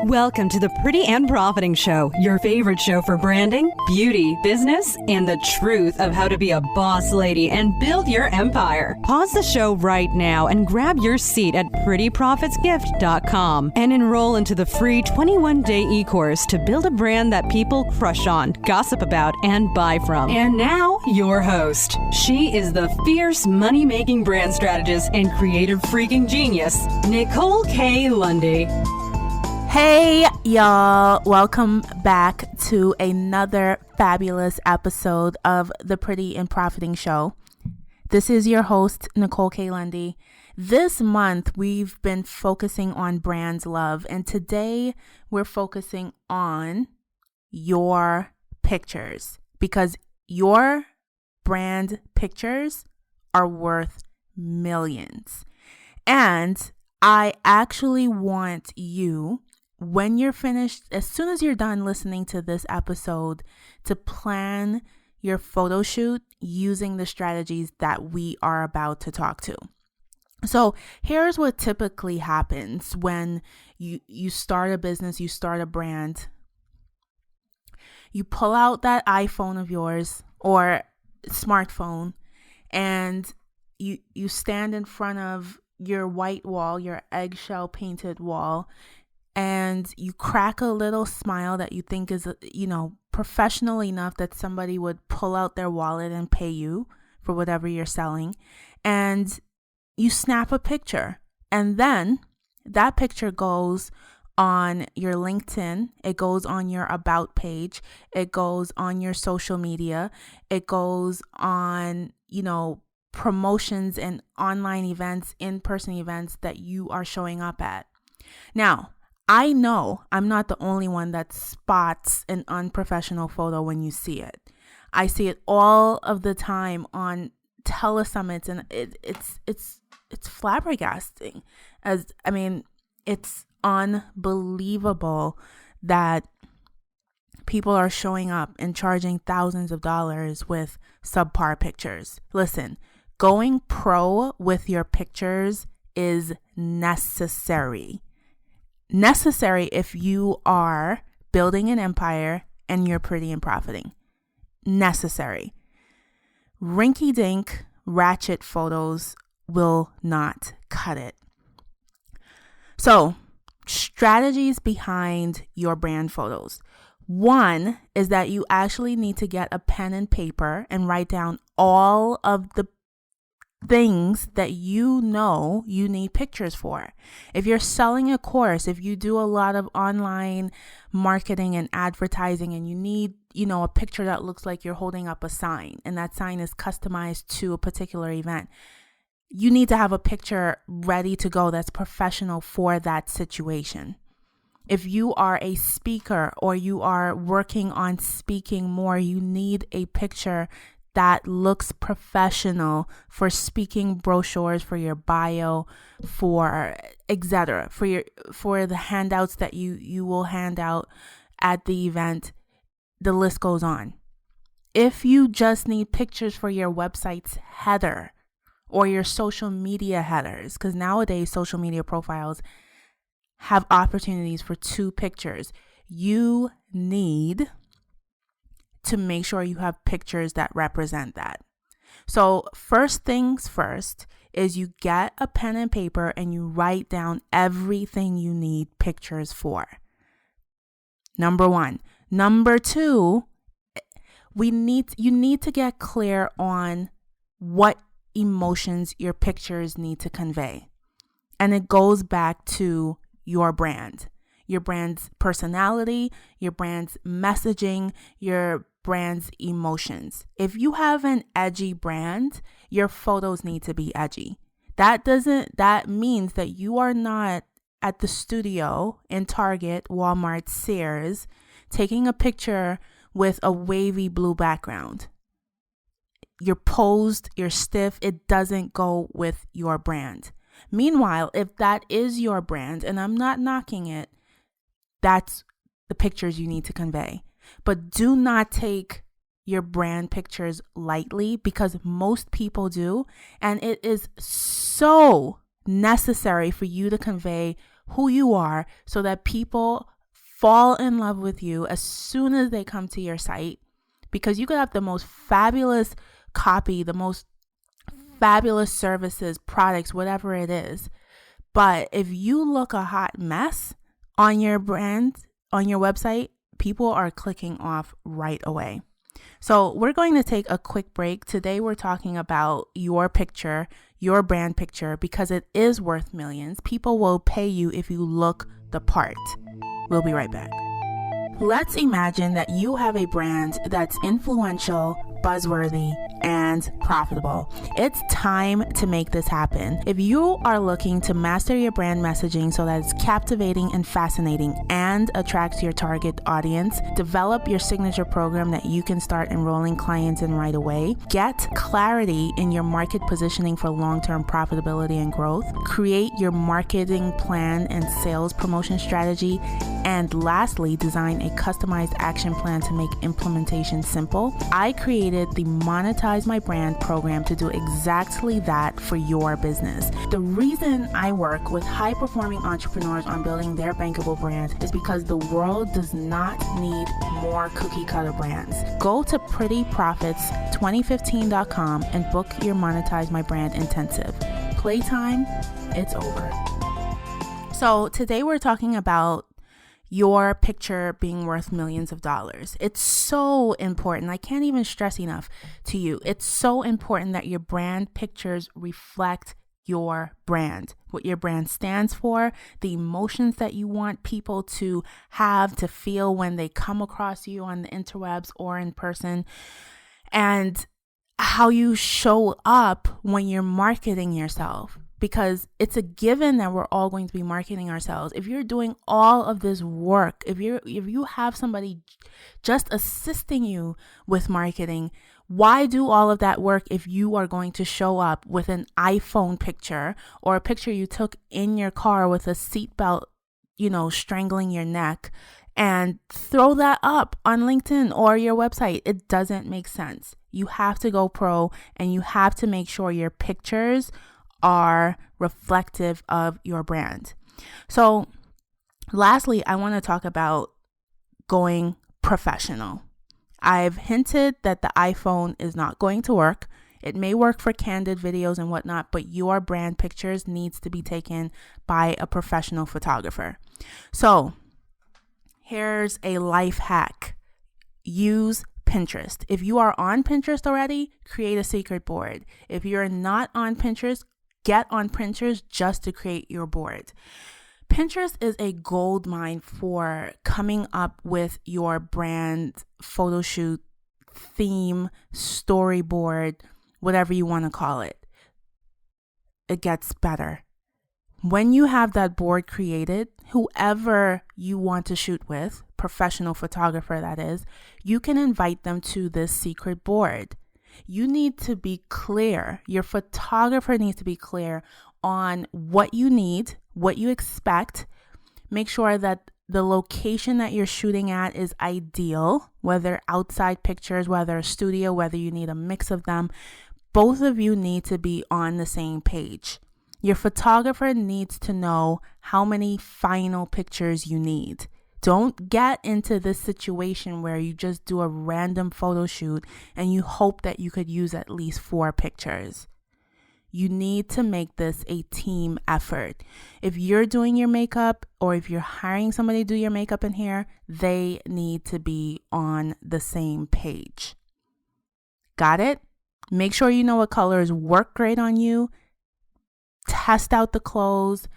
Welcome to the Pretty and Profiting Show, your favorite show for branding, beauty, business, and the truth of how to be a boss lady and build your empire. Pause the show right now and grab your seat at prettyprofitsgift.com and enroll into the free 21-day e-course to build a brand that people crush on, gossip about, and buy from. And now, your host. She is the fierce money-making brand strategist and creative freaking genius, Nicole K. Lundy. Hey y'all, welcome back to another fabulous episode of the Pretty and Profiting Show. This is your host, Nicole K. Lundy. This month we've been focusing on brand love, and today we're focusing on your pictures, because your brand pictures are worth millions. And I actually want you, when you're finished, as soon as you're done listening to this episode, to plan your photo shoot using the strategies that we are about to talk to. So here's what typically happens when you start a business, you start a brand. You pull out that iPhone of yours or smartphone, and you stand in front of your white wall, your eggshell painted wall, and you crack a little smile that you think is, professional enough that somebody would pull out their wallet and pay you for whatever you're selling. And you snap a picture. And then that picture goes on your LinkedIn. It goes on your About page. It goes on your social media. It goes on, promotions and online events, in-person events that you are showing up at. Now, I know I'm not the only one that spots an unprofessional photo when you see it. I see it all of the time on telesummits, and it's flabbergasting. It's unbelievable that people are showing up and charging thousands of dollars with subpar pictures. Listen, going pro with your pictures is necessary. Necessary if you are building an empire and you're pretty and profiting. Necessary. Rinky-dink ratchet photos will not cut it. So, strategies behind your brand photos. One is that you actually need to get a pen and paper and write down all of the things that you know you need pictures for. If you're selling a course, if you do a lot of online marketing and advertising, and you need, a picture that looks like you're holding up a sign, and that sign is customized to a particular event, you need to have a picture ready to go that's professional for that situation. If you are a speaker or you are working on speaking more, you need a picture that looks professional for speaking brochures, for your bio, for etc. For the handouts that you will hand out at the event. The list goes on. If you just need pictures for your website's header or your social media headers, because nowadays social media profiles have opportunities for 2 pictures, you need to make sure you have pictures that represent that. So first things first is you get a pen and paper and you write down everything you need pictures for. Number 1. Number 2, you need to get clear on what emotions your pictures need to convey. And it goes back to your brand. Your brand's personality, your brand's messaging, your brand's emotions. If you have an edgy brand, your photos need to be edgy. That means that you are not at the studio in Target, Walmart, Sears, taking a picture with a wavy blue background. You're posed, you're stiff, it doesn't go with your brand. Meanwhile, if that is your brand, and I'm not knocking it, that's the pictures you need to convey. But do not take your brand pictures lightly, because most people do. And it is so necessary for you to convey who you are so that people fall in love with you as soon as they come to your site, because you could have the most fabulous copy, the most fabulous services, products, whatever it is. But if you look a hot mess on your brand, on your website, people are clicking off right away. So we're going to take a quick break. Today we're talking about your picture, your brand picture, because it is worth millions. People will pay you if you look the part. We'll be right back. Let's imagine that you have a brand that's influential, buzzworthy, and profitable. It's time to make this happen. If you are looking to master your brand messaging so that it's captivating and fascinating and attracts your target audience, develop your signature program that you can start enrolling clients in right away, get clarity in your market positioning for long-term profitability and growth, create your marketing plan and sales promotion strategy, and lastly, design a customized action plan to make implementation simple, I created the Monetize My Brand program to do exactly that for your business. The reason I work with high-performing entrepreneurs on building their bankable brands is because the world does not need more cookie-cutter brands. Go to prettyprofits2015.com and book your Monetize My Brand intensive. Playtime, it's over. So today we're talking about your picture being worth millions of dollars. It's so important. I can't even stress enough to you. It's so important that your brand pictures reflect your brand, what your brand stands for, the emotions that you want people to have, to feel when they come across you on the interwebs or in person, and how you show up when you're marketing yourself. Because it's a given that we're all going to be marketing ourselves. If you're doing all of this work, if you have somebody just assisting you with marketing, why do all of that work if you are going to show up with an iPhone picture or a picture you took in your car with a seatbelt, strangling your neck, and throw that up on LinkedIn or your website? It doesn't make sense. You have to go pro, and you have to make sure your pictures are reflective of your brand. So lastly, I want to talk about going professional. I've hinted that the iPhone is not going to work. It may work for candid videos and whatnot, but your brand pictures needs to be taken by a professional photographer. So here's a life hack. Use Pinterest. If you are on Pinterest already, create a secret board. If you're not on Pinterest, get on Pinterest just to create your board. Pinterest is a gold mine for coming up with your brand photo shoot, theme, storyboard, whatever you want to call it. It gets better. When you have that board created, whoever you want to shoot with, professional photographer that is, you can invite them to this secret board. You need to be clear. Your photographer needs to be clear on what you need, what you expect. Make sure that the location that you're shooting at is ideal, whether outside pictures, whether a studio, whether you need a mix of them. Both of you need to be on the same page. Your photographer needs to know how many final pictures you need. Don't get into this situation where you just do a random photo shoot and you hope that you could use at least 4 pictures. You need to make this a team effort. If you're doing your makeup or if you're hiring somebody to do your makeup and hair, they need to be on the same page. Got it? Make sure you know what colors work great on you. Test out the clothes.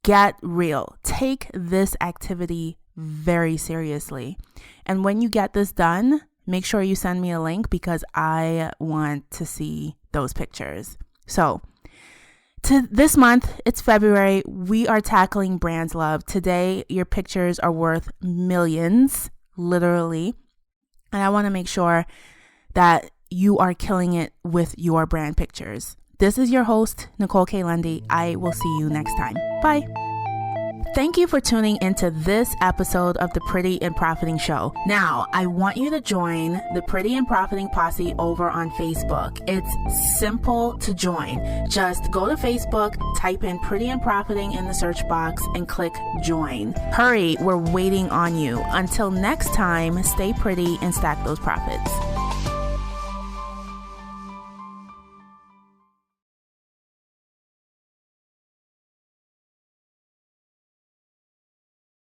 Get real. Take this activity very seriously. And when you get this done, make sure you send me a link because I want to see those pictures. So this month, it's February. We are tackling Brands Love. Today, your pictures are worth millions, literally. And I want to make sure that you are killing it with your brand pictures. This is your host, Nicole K. Lundy. I will see you next time. Bye. Thank you for tuning into this episode of the Pretty and Profiting Show. Now, I want you to join the Pretty and Profiting Posse over on Facebook. It's simple to join. Just go to Facebook, type in Pretty and Profiting in the search box, and click join. Hurry, we're waiting on you. Until next time, stay pretty and stack those profits.